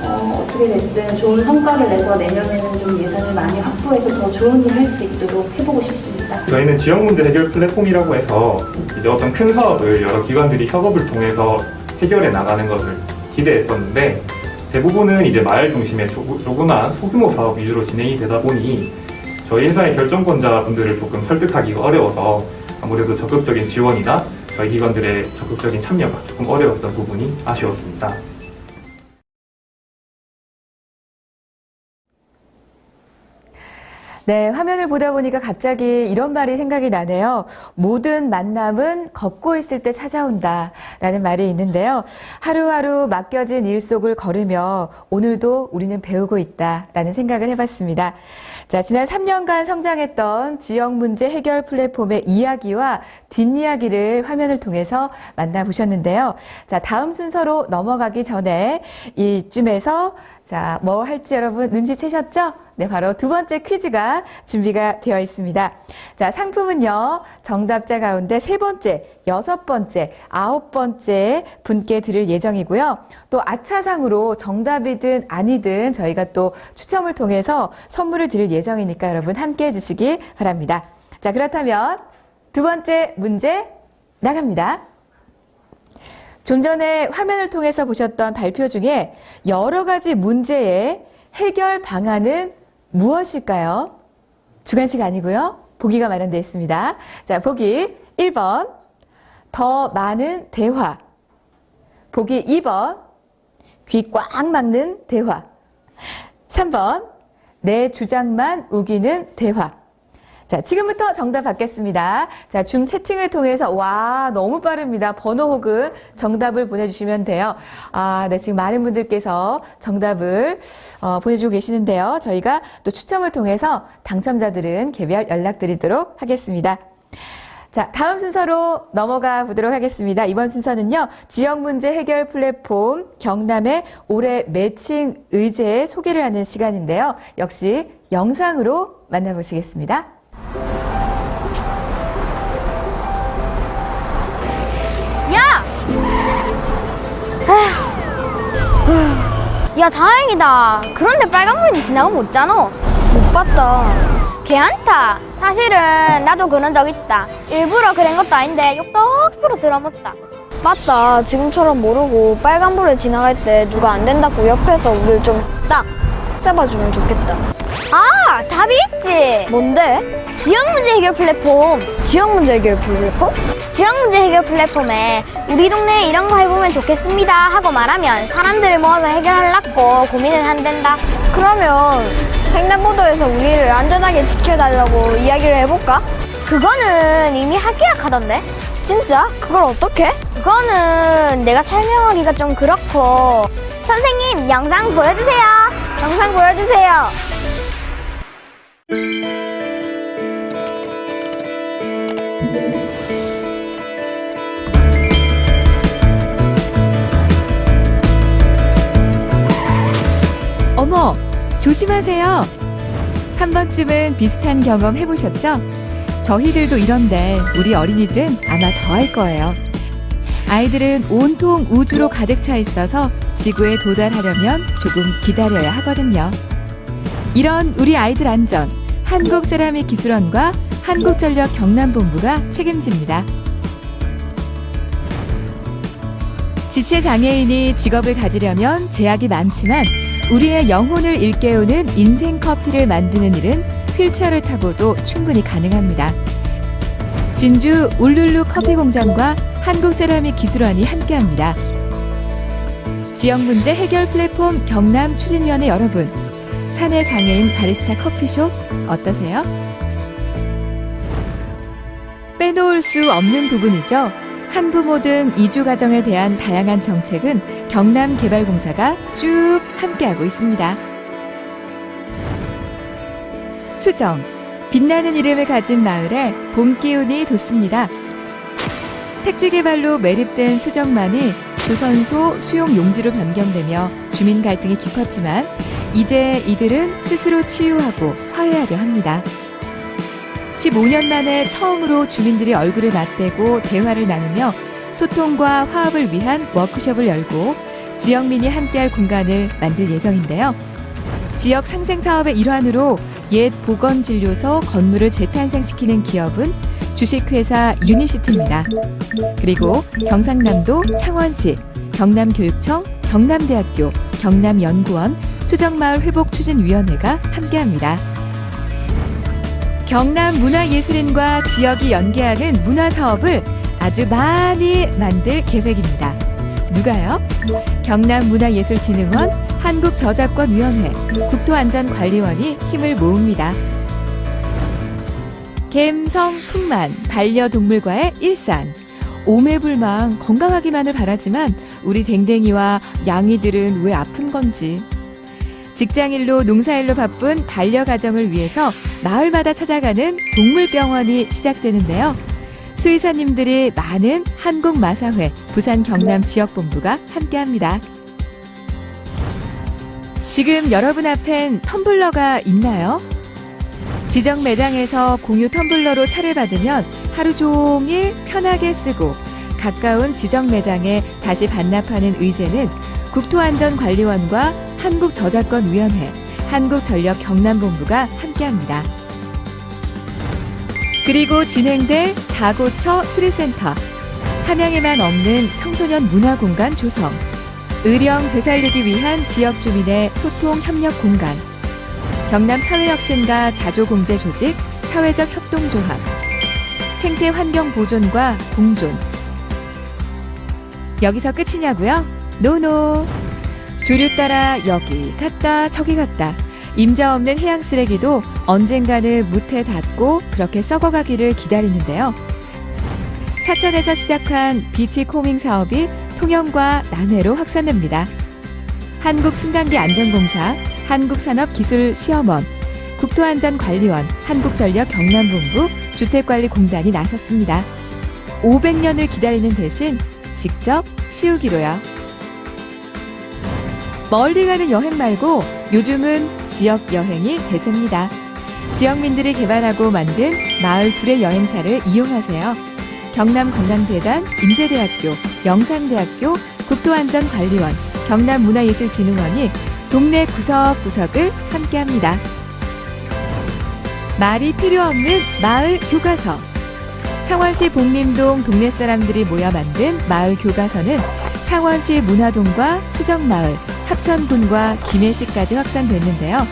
어떻게 됐든 좋은 성과를 내서 내년에는 좀 예산을 많이 확보해서 더 좋은 일 할 수 있도록 해보고 싶습니다. 저희는 지역 문제 해결 플랫폼이라고 해서 이제 어떤 큰 사업을 여러 기관들이 협업을 통해서 해결해 나가는 것을 기대했었는데, 대부분은 이제 마을 중심의 조그만 소규모 사업 위주로 진행이 되다 보니 저희 회사의 결정권자분들을 조금 설득하기가 어려워서 아무래도 적극적인 지원이나 저희 기관들의 적극적인 참여가 조금 어려웠던 부분이 아쉬웠습니다. 네, 화면을 보다 보니까 갑자기 이런 말이 생각이 나네요. 모든 만남은 걷고 있을 때 찾아온다 라는 말이 있는데요. 하루하루 맡겨진 일 속을 걸으며 오늘도 우리는 배우고 있다 라는 생각을 해봤습니다. 자, 지난 3년간 성장했던 지역 문제 해결 플랫폼의 이야기와 뒷이야기를 화면을 통해서 만나보셨는데요. 자, 다음 순서로 넘어가기 전에 이쯤에서 자, 뭐 할지 여러분 눈치채셨죠? 네, 바로 두 번째 퀴즈가 준비가 되어 있습니다. 자, 상품은요, 정답자 가운데 세 번째, 여섯 번째, 아홉 번째 분께 드릴 예정이고요. 또 아차상으로 정답이든 아니든 저희가 또 추첨을 통해서 선물을 드릴 예정이니까 여러분 함께 해주시기 바랍니다. 자, 그렇다면 두 번째 문제 나갑니다. 좀 전에 화면을 통해서 보셨던 발표 중에 여러 가지 문제의 해결 방안은 무엇일까요? 주관식 아니고요. 보기가 마련되어 있습니다. 자, 보기 1번, 더 많은 대화. 보기 2번, 귀 꽉 막는 대화. 3번, 내 주장만 우기는 대화. 자, 지금부터 정답 받겠습니다. 자, 줌 채팅을 통해서, 와, 너무 빠릅니다. 번호 혹은 정답을 보내주시면 돼요. 아, 네, 지금 많은 분들께서 정답을 보내주고 계시는데요. 저희가 또 추첨을 통해서 당첨자들은 개별 연락드리도록 하겠습니다. 자, 다음 순서로 넘어가 보도록 하겠습니다. 이번 순서는요, 지역 문제 해결 플랫폼 경남의 올해 매칭 의제 소개를 하는 시간인데요. 역시 영상으로 만나보시겠습니다. 야, 다행이다. 그런데 빨간불이 지나가면 어쩌노? 못 봤다. 걔한타. 사실은 나도 그런 적 있다. 일부러 그런 것도 아닌데 욕도 억수로 들어먹다. 맞다. 지금처럼 모르고 빨간불에 지나갈 때 누가 안 된다고 옆에서 우리를 좀 딱 잡아주면 좋겠다. 아, 답이 있지. 뭔데? 지역문제 해결 플랫폼. 지역문제 해결 플랫폼? 지역문제 해결 플랫폼에 우리 동네에 이런 거 해보면 좋겠습니다 하고 말하면 사람들을 모아서 해결하려고 고민을 한댄다. 그러면 횡단보도에서 우리를 안전하게 지켜달라고 이야기를 해볼까? 그거는 이미 합계약하던데? 진짜? 그걸 어떻게? 그거는 내가 설명하기가 좀 그렇고. 선생님, 영상 보여주세요. 영상 보여주세요. 어머, 조심하세요. 한 번쯤은 비슷한 경험 해보셨죠? 저희들도 이런데 우리 어린이들은 아마 더 할 거예요. 아이들은 온통 우주로 가득 차 있어서 지구에 도달하려면 조금 기다려야 하거든요. 이런 우리 아이들 안전, 한국세라믹기술원과 한국전력 경남본부가 책임집니다. 지체장애인이 직업을 가지려면 제약이 많지만 우리의 영혼을 일깨우는 인생 커피를 만드는 일은 휠체어를 타고도 충분히 가능합니다. 진주 울룰루 커피공장과 한국세라믹기술원이 함께합니다. 지역문제 해결 플랫폼 경남 추진위원회 여러분, 사내 장애인 바리스타 커피숍 어떠세요? 빼놓을 수 없는 부분이죠. 한부모 등 이주가정에 대한 다양한 정책은 경남개발공사가 쭉 함께하고 있습니다. 수정, 빛나는 이름을 가진 마을에 봄 기운이 돋습니다. 택지개발로 매립된 수정만이 조선소 수용 용지로 변경되며 주민 갈등이 깊었지만 이제 이들은 스스로 치유하고 화해하려 합니다. 15년 만에 처음으로 주민들이 얼굴을 맞대고 대화를 나누며 소통과 화합을 위한 워크숍을 열고 지역민이 함께할 공간을 만들 예정인데요. 지역 상생 사업의 일환으로 옛 보건진료소 건물을 재탄생시키는 기업은 주식회사 유니시티입니다. 그리고 경상남도 창원시, 경남교육청, 경남대학교, 경남연구원, 수정마을 회복추진위원회가 함께합니다. 경남문화예술인과 지역이 연계하는 문화사업을 아주 많이 만들 계획입니다. 누가요? 경남문화예술진흥원, 한국저작권위원회, 국토안전관리원이 힘을 모읍니다. 갬성, 풍만, 반려동물과의 일상. 오매불망 건강하기만을 바라지만 우리 댕댕이와 양이들은 왜 아픈 건지. 직장일로 농사일로 바쁜 반려가정을 위해서 마을마다 찾아가는 동물병원이 시작되는데요. 수의사님들이 많은 한국마사회 부산 경남 지역본부가 함께합니다. 지금 여러분 앞엔 텀블러가 있나요? 지정 매장에서 공유 텀블러로 차를 받으면 하루 종일 편하게 쓰고 가까운 지정 매장에 다시 반납하는 의제는 국토안전관리원과 한국저작권위원회, 한국전력 경남본부가 함께합니다. 그리고 진행될 다고처 수리센터, 함양에만 없는 청소년 문화공간 조성, 의령 되살리기 위한 지역 주민의 소통 협력 공간, 경남 사회혁신과 자조공제 조직 사회적 협동조합, 생태환경 보존과 공존. 여기서 끝이냐고요? 노노. 조류 따라 여기 갔다 저기 갔다. 임자 없는 해양 쓰레기도 언젠가는 무태 닿고 그렇게 썩어가기를 기다리는데요. 사천에서 시작한 비치 코밍 사업이 통영과 남해로 확산됩니다. 한국승강기 안전공사, 한국산업기술시험원, 국토안전관리원, 한국전력 경남본부, 주택관리공단이 나섰습니다. 500년을 기다리는 대신 직접 치우기로요. 멀리 가는 여행 말고 요즘은 지역 여행이 대세입니다. 지역민들이 개발하고 만든 마을 둘의 여행사를 이용하세요. 경남관광재단, 인제대학교, 영산대학교, 국토안전관리원, 경남문화예술진흥원이 동네 구석구석을 함께합니다. 말이 필요 없는 마을 교과서. 창원시 복림동 동네 사람들이 모여 만든 마을 교과서는 창원시 문화동과 수정마을, 합천군과 김해시까지 확산됐는데요.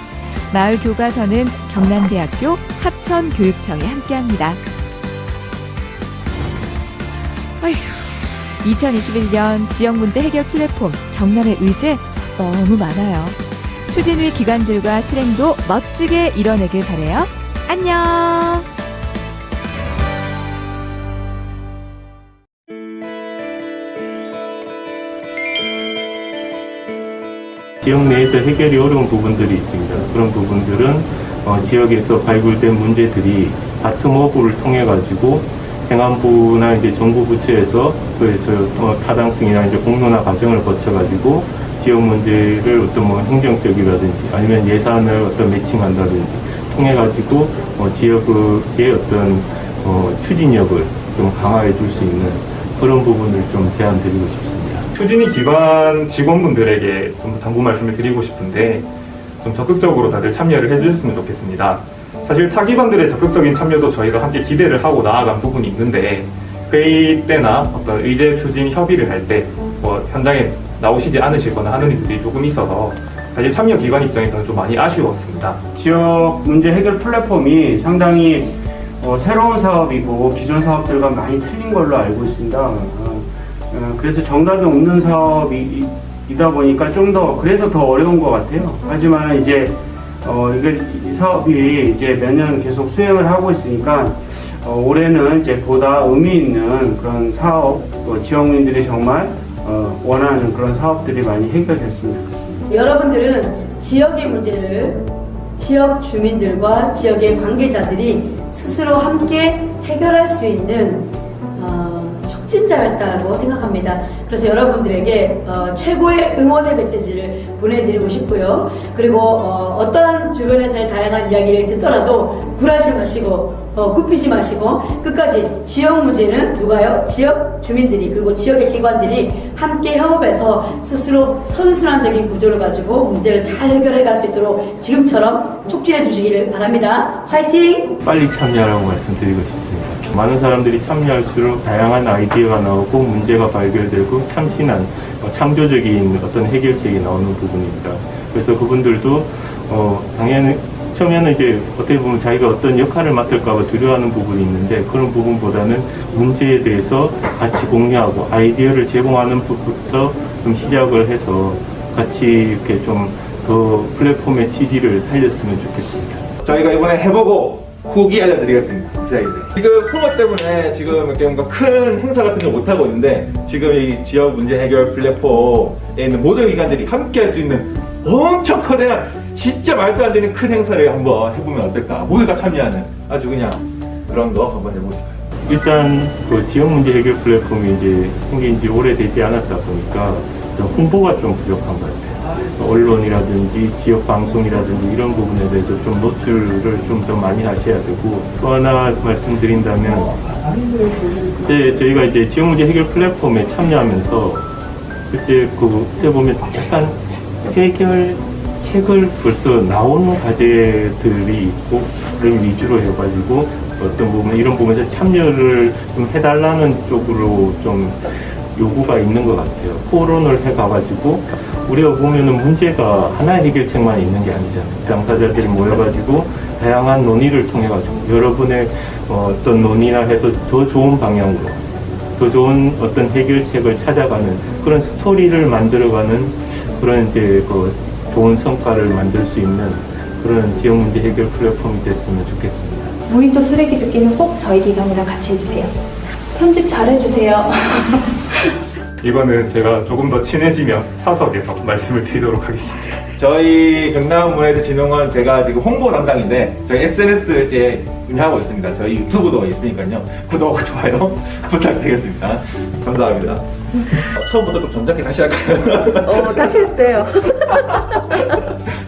마을 교과서는 경남대학교 합천교육청이 함께합니다. 2021년 지역문제 해결 플랫폼 경남의 의제 너무 많아요. 추진위 기관들과 실행도 멋지게 이뤄내길 바라요. 안녕. 지역 내에서 해결이 어려운 부분들이 있습니다. 그런 부분들은 지역에서 발굴된 문제들이 바텀업을 통해 가지고 행안부나 이제 정부 부처에서 타당성이나 이제 공론화 과정을 거쳐 가지고 지역 문제를 어떤 뭐 행정적이라든지 아니면 예산을 어떤 매칭한다든지 통해 가지고 지역의 어떤 추진력을 좀 강화해 줄 수 있는 그런 부분을 좀 제안드리고 싶습니다. 추진위 기관 직원분들에게 좀 당부 말씀을 드리고 싶은데 좀 적극적으로 다들 참여를 해주셨으면 좋겠습니다. 사실 타기관들의 적극적인 참여도 저희가 함께 기대를 하고 나아간 부분이 있는데 회의 때나 어떤 의제 추진 협의를 할 때 현장에 나오시지 않으시거나 하는 일들이 조금 있어서 사실 참여 기관 입장에서는 좀 많이 아쉬웠습니다. 지역 문제 해결 플랫폼이 상당히 새로운 사업이고 기존 사업들과 많이 틀린 걸로 알고 있습니다. 그래서 정답이 없는 사업이다 보니까 그래서 더 어려운 것 같아요. 하지만 이제 이 사업이 이제 몇 년 계속 수행을 하고 있으니까 올해는 이제 보다 의미 있는 그런 사업, 지역민들이 정말 원하는 그런 사업들이 많이 해결됐으면 좋겠습니다. 여러분들은 지역의 문제를 지역 주민들과 지역의 관계자들이 스스로 함께 해결할 수 있는 촉진자였다고 생각합니다. 그래서 여러분들에게 최고의 응원의 메시지를 보내드리고 싶고요. 그리고 어떤 주변에서의 다양한 이야기를 듣더라도 굴하지 마시고 굽히지 마시고 끝까지 지역 문제는 누가요? 지역 주민들이 그리고 지역의 기관들이 함께 협업해서 스스로 선순환적인 구조를 가지고 문제를 잘 해결해 갈 수 있도록 지금처럼 촉진해 주시기를 바랍니다. 화이팅! 빨리 참여하라고 말씀드리고 싶습니다. 많은 사람들이 참여할수록 다양한 아이디어가 나오고 문제가 발견되고 참신한 창조적인 어떤 해결책이 나오는 부분입니다. 그래서 그분들도 당연히 처음에는 이제 어떻게 보면 자기가 어떤 역할을 맡을까 봐 두려워하는 부분이 있는데 그런 부분보다는 문제에 대해서 같이 공유하고 아이디어를 제공하는 부분부터 좀 시작을 해서 같이 이렇게 좀 더 플랫폼의 취지를 살렸으면 좋겠습니다. 저희가 이번에 해보고 후기 알려드리겠습니다. 기다리세요. 지금 코로나 때문에 지금 이렇게 뭔가 큰 행사 같은 걸 못하고 있는데 지금 이 지역 문제 해결 플랫폼에 있는 모든 기관들이 함께 할 수 있는 엄청 거대한 진짜 말도 안 되는 큰 행사를 한번 해보면 어떨까. 모두가 참여하는 아주 그냥 그런 거 한번 해보고 싶어요. 일단 그 지역 문제 해결 플랫폼이 이제 생긴 지 오래되지 않았다 보니까 홍보가 좀 부족한 것 같아요. 언론이라든지 지역 방송이라든지 이런 부분에 대해서 좀 노출을 좀 더 많이 하셔야 되고 또 하나 말씀드린다면 이제 저희가 이제 지역 문제 해결 플랫폼에 참여하면서 그때 그때 보면 약간 해결책을 벌써 나오는 과제들이 있고 그런 위주로 해가지고 어떤 부분 이런 부분에서 참여를 좀 해달라는 쪽으로 좀 요구가 있는 것 같아요. 토론을 해가지고 우리가 보면은 문제가 하나의 해결책만 있는 게 아니잖아요. 당사자들이 모여가지고 다양한 논의를 통해가지고 여러분의 어떤 논의나 해서 더 좋은 방향으로 더 좋은 어떤 해결책을 찾아가는 그런 스토리를 만들어가는 그런 이제 그 좋은 성과를 만들 수 있는 그런 지역 문제 해결 플랫폼이 됐으면 좋겠습니다. 무인도 쓰레기 줍기는 꼭 저희 기관이랑 같이 해주세요. 편집 잘 해주세요. 이거는 제가 조금 더 친해지면 사석에서 말씀을 드리도록 하겠습니다. 저희 경남문화재진흥원 제가 지금 홍보 담당인데 저희 SNS 이제 운영하고 있습니다. 저희 유튜브도 있으니까요. 구독, 좋아요 부탁드리겠습니다. 감사합니다. 처음부터 좀 점잖게 다시 할까요? 다시 했대요.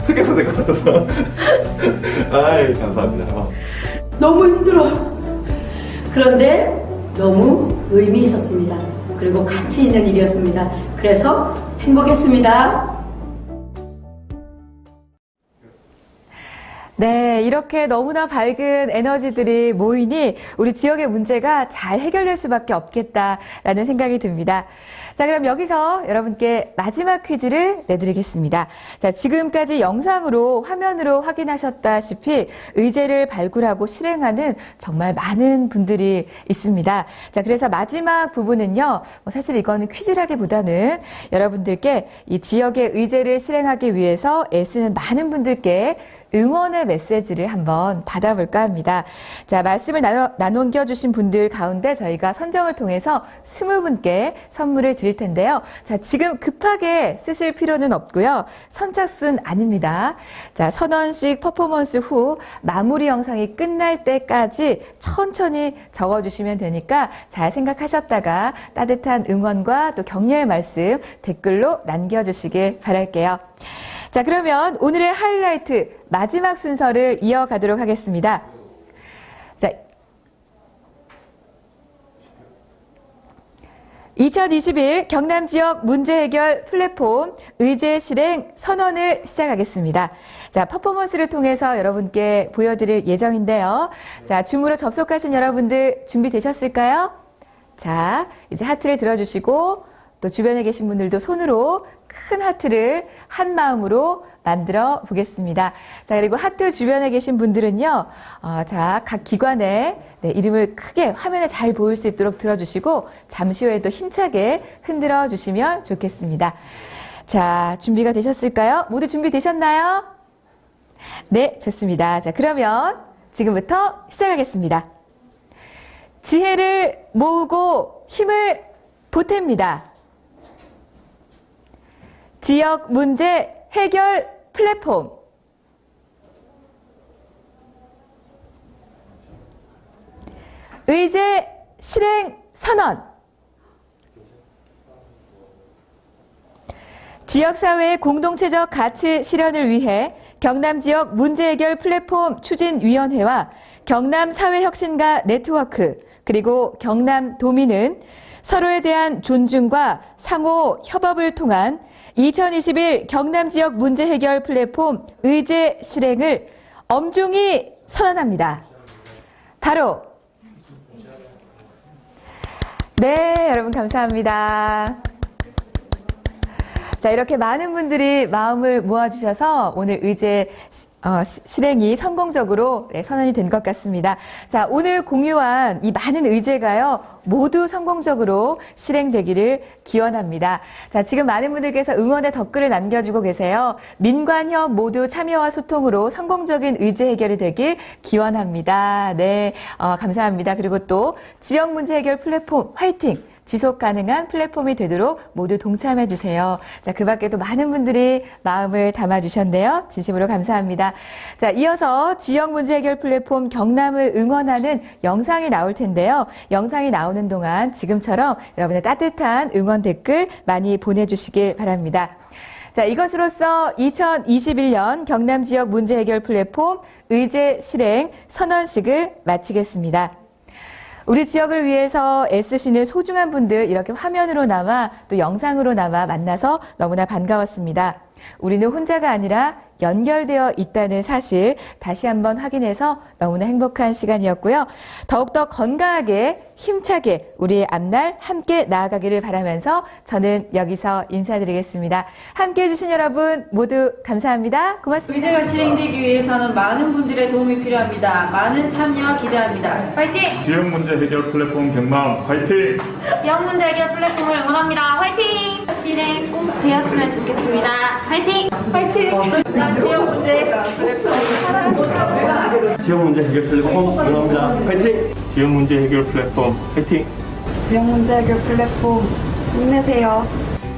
흑역사 될 것 같아서. 아이, 감사합니다. 너무 힘들어. 그런데 너무 의미 있었습니다. 그리고 가치 있는 일이었습니다. 그래서 행복했습니다. 네, 이렇게 너무나 밝은 에너지들이 모이니 우리 지역의 문제가 잘 해결될 수밖에 없겠다라는 생각이 듭니다. 자, 그럼 여기서 여러분께 마지막 퀴즈를 내드리겠습니다. 자, 지금까지 영상으로 화면으로 확인하셨다시피 의제를 발굴하고 실행하는 정말 많은 분들이 있습니다. 자, 그래서 마지막 부분은요, 사실 이거는 퀴즈라기보다는 여러분들께 이 지역의 의제를 실행하기 위해서 애쓰는 많은 분들께 응원의 메시지를 한번 받아볼까 합니다. 자, 말씀을 나눠주신 분들 가운데 저희가 선정을 통해서 20분께 선물을 드릴 텐데요. 자, 지금 급하게 쓰실 필요는 없고요. 선착순 아닙니다. 자, 선언식 퍼포먼스 후 마무리 영상이 끝날 때까지 천천히 적어주시면 되니까 잘 생각하셨다가 따뜻한 응원과 또 격려의 말씀 댓글로 남겨주시길 바랄게요. 자, 그러면 오늘의 하이라이트 마지막 순서를 이어가도록 하겠습니다. 자, 2021 경남 지역 문제 해결 플랫폼 의제 실행 선언을 시작하겠습니다. 자, 퍼포먼스를 통해서 여러분께 보여드릴 예정인데요. 자, 줌으로 접속하신 여러분들 준비되셨을까요? 자, 이제 하트를 들어주시고 또 주변에 계신 분들도 손으로 큰 하트를 한 마음으로 만들어 보겠습니다. 자, 그리고 하트 주변에 계신 분들은요, 자, 각 기관의 이름을 크게 화면에 잘 보일 수 있도록 들어주시고 잠시 후에도 힘차게 흔들어 주시면 좋겠습니다. 자, 준비가 되셨을까요? 모두 준비되셨나요? 네, 좋습니다. 자, 그러면 지금부터 시작하겠습니다. 지혜를 모으고 힘을 보탭니다. 지역 문제 해결 플랫폼. 의제 실행 선언. 지역사회의 공동체적 가치 실현을 위해 경남 지역 문제해결 플랫폼 추진위원회와 경남 사회혁신가 네트워크 그리고 경남도민은 서로에 대한 존중과 상호 협업을 통한 2021 경남 지역 문제 해결 플랫폼 의제 실행을 엄중히 선언합니다. 바로 네, 여러분 감사합니다. 자, 이렇게 많은 분들이 마음을 모아주셔서 오늘 의제 실행이 성공적으로 선언이 된 것 같습니다. 자, 오늘 공유한 이 많은 의제가요, 모두 성공적으로 실행되기를 기원합니다. 자, 지금 많은 분들께서 응원의 댓글을 남겨주고 계세요. 민관협 모두 참여와 소통으로 성공적인 의제 해결이 되길 기원합니다. 네, 감사합니다. 그리고 또 지역 문제 해결 플랫폼 화이팅! 지속 가능한 플랫폼이 되도록 모두 동참해 주세요. 자, 그 밖에도 많은 분들이 마음을 담아 주셨네요. 진심으로 감사합니다. 자, 이어서 지역 문제 해결 플랫폼 경남을 응원하는 영상이 나올 텐데요. 영상이 나오는 동안 지금처럼 여러분의 따뜻한 응원 댓글 많이 보내주시길 바랍니다. 자, 이것으로써 2021년 경남 지역 문제 해결 플랫폼 의제 실행 선언식을 마치겠습니다. 우리 지역을 위해서 애쓰시는 소중한 분들 이렇게 화면으로나마 또 영상으로나마 만나서 너무나 반가웠습니다. 우리는 혼자가 아니라 연결되어 있다는 사실 다시 한번 확인해서 너무나 행복한 시간이었고요. 더욱더 건강하게 힘차게 우리의 앞날 함께 나아가기를 바라면서 저는 여기서 인사드리겠습니다. 함께해 주신 여러분 모두 감사합니다. 고맙습니다. 의제가 실행되기 위해서는 많은 분들의 도움이 필요합니다. 많은 참여 기대합니다. 파이팅! 지역 문제 해결 플랫폼 경남 화이팅! 지역 문제 해결 플랫폼을 응원합니다. 화이팅! 실행 꼭 되었으면 좋겠습니다. 화이팅! 파이팅! 지역 문제 지역 문제 해결 플랫폼 응원합니다. 화이팅! 지역 문제 해결 플랫폼 화이팅! 지역 문제 해결 플랫폼 힘내세요.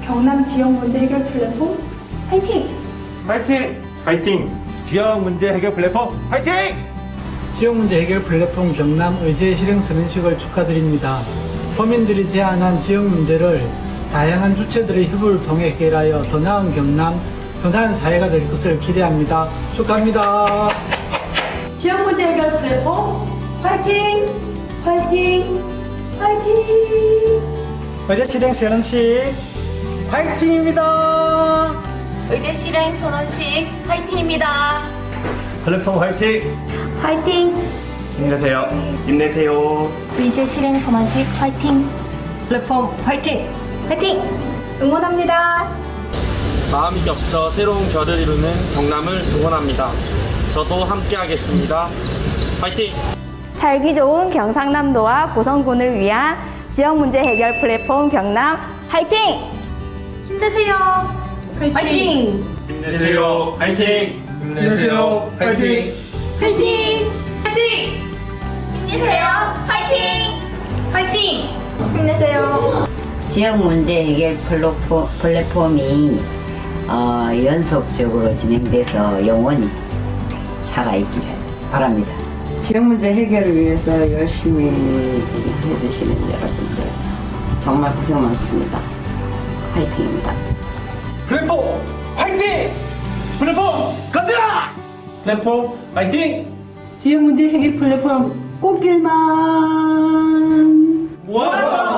경남 지역 문제 해결 플랫폼 파이팅! 화이팅! 화이팅! 지역 문제 해결 플랫폼 화이팅! 지역 문제 해결 플랫폼 경남 의제 실행 선언식을 축하드립니다. 서민들이 제안한 지역 문제를 다양한 주체들의 협업을 통해 해결하여 더 나은 경남, 더 나은 사회가 될 것을 기대합니다. 축하합니다. 지역 문제 해결 플랫폼 파이팅! 파이팅! 파이팅! 의제 실행 선언식 화이팅입니다. 의제 실행 선언식 화이팅입니다. 플랫폼 화이팅! 화이팅! 힘내세요. 힘내세요. 의제 실행 선언식 화이팅! 플랫폼 파이팅! 화이팅! 응원합니다. 마음이 겹쳐 새로운 결을 이루는 경남을 응원합니다. 저도 함께하겠습니다. 화이팅! 살기 좋은 경상남도와 보성군을 위한 지역 문제 해결 플랫폼 경남 화이팅! 힘내세요. 파이팅! 힘내세요. 화이팅! 힘내세요. 화이팅! 화이팅! 화이팅! 힘내세요. 화이팅! 화이팅! 힘내세요. 지역 문제 해결 플랫폼이 연속적으로 진행돼서 영원히 살아있기를 바랍니다. 지역 문제 해결을 위해서 열심히 해주시는 여러분들 정말 고생 많습니다. 화이팅입니다. 플랫폼 화이팅! 플랫폼 가자! 플랫폼 화이팅! 지역 문제 해결 플랫폼 꽃길만 모아서